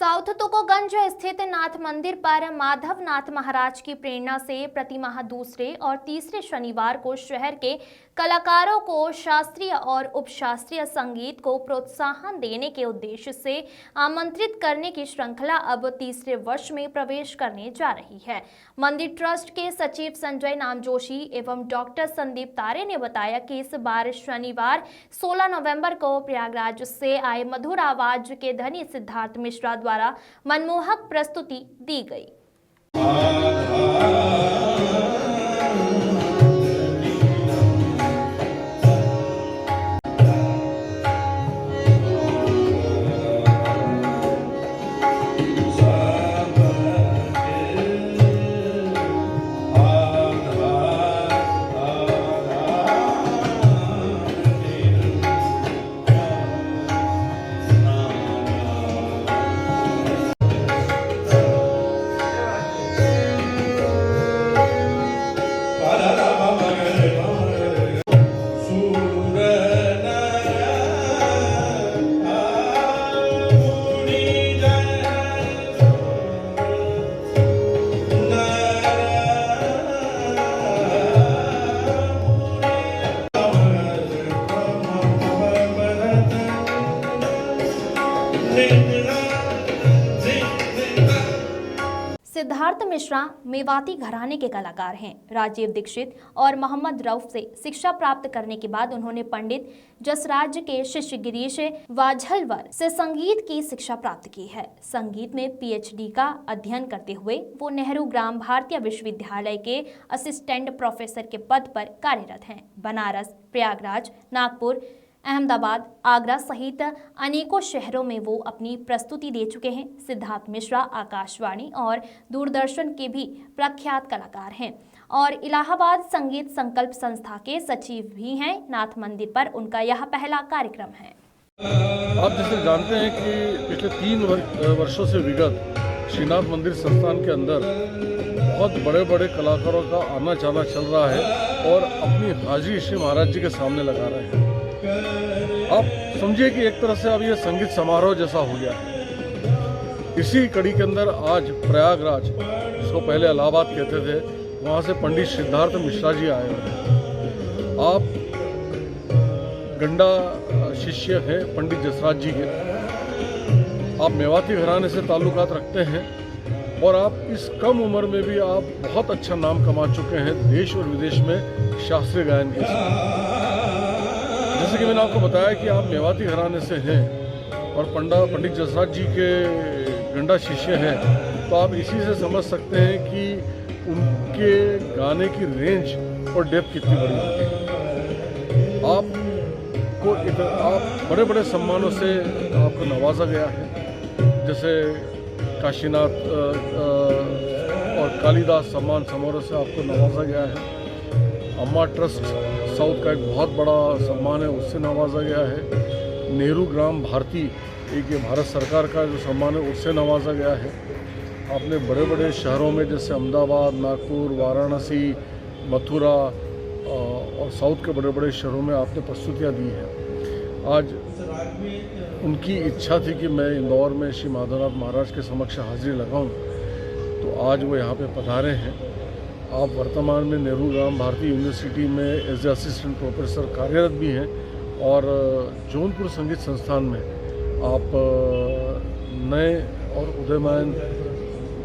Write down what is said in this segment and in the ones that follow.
South Tukoganj स्थित नाथ मंदिर पर माधव नाथ महाराज की प्रेरणा से प्रतिमाह दूसरे और तीसरे शनिवार को शहर के कलाकारों को शास्त्रीय और उपशास्त्रीय संगीत को प्रोत्साहन देने के उद्देश्य से आमंत्रित करने की श्रृंखला अब तीसरे वर्ष में प्रवेश करने जा रही है। मंदिर ट्रस्ट के सचिव संजय नामजोशी एवं डॉक्टर संदीप तारे ने बताया कि इस बार शनिवार 16 नवंबर को प्रयागराज से आए मधुर आवाज के धनी सिद्धार्थ मिश्रा द्वारा मनमोहक प्रस्तुति दी गई। सिद्धार्थ मिश्रा मेवाती घराने के कलाकार हैं। राजीव दीक्षित और मोहम्मद रऊफ से शिक्षा प्राप्त करने के बाद उन्होंने पंडित जसराज के शिष्य गिरीश वाझलवर से संगीत की शिक्षा प्राप्त की है। संगीत में पीएचडी का अध्ययन करते हुए वो नेहरू ग्राम भारतीय विश्वविद्यालय के असिस्टेंट प्रोफेसर के पद पर कार्यरत हैं। बनारस, प्रयागराज, नागपुर, अहमदाबाद, आगरा सहित अनेकों शहरों में वो अपनी प्रस्तुति दे चुके हैं। सिद्धार्थ मिश्रा आकाशवाणी और दूरदर्शन के भी प्रख्यात कलाकार हैं और इलाहाबाद संगीत संकल्प संस्था के सचिव भी हैं। नाथ मंदिर पर उनका यह पहला कार्यक्रम है। आप जैसे जानते हैं कि पिछले 3 वर्षों से विगत श्रीनाथ मंदिर संस्थान के अंदर बहुत बड़े बड़े कलाकारों का आना जाना चल रहा है और अपनी हाजिरी श्री महाराज जी के सामने लगा रहे हैं। आप समझिए कि एक तरह से अब ये संगीत समारोह जैसा हो गया है। इसी कड़ी के अंदर आज प्रयागराज, जिसको पहले इलाहाबाद कहते थे, वहाँ से पंडित सिद्धार्थ मिश्रा जी आए हुए हैं। आप गंडा शिष्य हैं पंडित जसराज जी के। आप मेवाती घराने से ताल्लुकात रखते हैं और आप इस कम उम्र में भी आप बहुत अच्छा नाम कमा चुके हैं देश और विदेश में शास्त्रीय गायन के साथ। जैसे कि मैंने आपको बताया कि आप मेवाती घराने से हैं और पंडित जसराज जी के गंडा शिष्य हैं, तो आप इसी से समझ सकते हैं कि उनके गाने की रेंज और डेप्थ कितनी बड़ी होती है। आप बड़े बड़े सम्मानों से आपको नवाजा गया है, जैसे काशीनाथ और कालिदास सम्मान समारोह से आपको नवाजा गया है। अम्मा ट्रस्ट साउथ का एक बहुत बड़ा सम्मान है, उससे नवाजा गया है। नेहरू ग्राम भारती, एक ये भारत सरकार का जो सम्मान है, उससे नवाजा गया है। आपने बड़े बड़े शहरों में जैसे अहमदाबाद, नागपुर, वाराणसी, मथुरा और साउथ के बड़े बड़े शहरों में आपने प्रस्तुतियाँ दी हैं। आज उनकी इच्छा थी कि मैं इंदौर में श्री माधवनाथ महाराज के समक्ष हाजिरी लगाऊं, तो आज वो यहाँ पे पधारे हैं। आप वर्तमान में नेहरू ग्राम भारती यूनिवर्सिटी में एज ए असिस्टेंट प्रोफेसर कार्यरत भी हैं और जौनपुर संगीत संस्थान में आप नए और उदयमान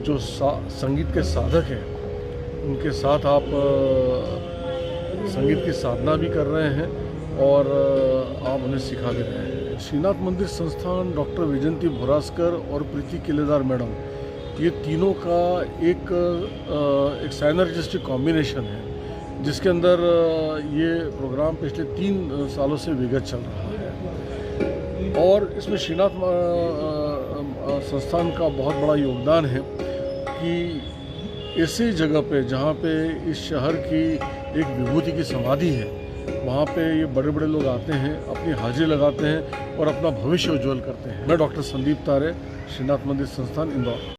जो संगीत के साधक हैं उनके साथ आप संगीत की साधना भी कर रहे हैं और आप उन्हें सिखा भी रहे हैं। श्रीनाथ मंदिर संस्थान डॉक्टर विजयंती भोरासकर और प्रीति किलेदार मैडम, ये तीनों का एक साइनर्जिस्टिक कॉम्बिनेशन है, जिसके अंदर ये प्रोग्राम पिछले 3 सालों से विगत चल रहा है और इसमें श्रीनाथ संस्थान का बहुत बड़ा योगदान है कि ऐसी जगह पे जहाँ पे इस शहर की एक विभूति की समाधि है, वहाँ पे ये बड़े बड़े लोग आते हैं, अपनी हाजिरी लगाते हैं और अपना भविष्य उज्ज्वल करते हैं। मैं डॉक्टर संदीप तारे, श्रीनाथ मंदिर संस्थान, इंदौर।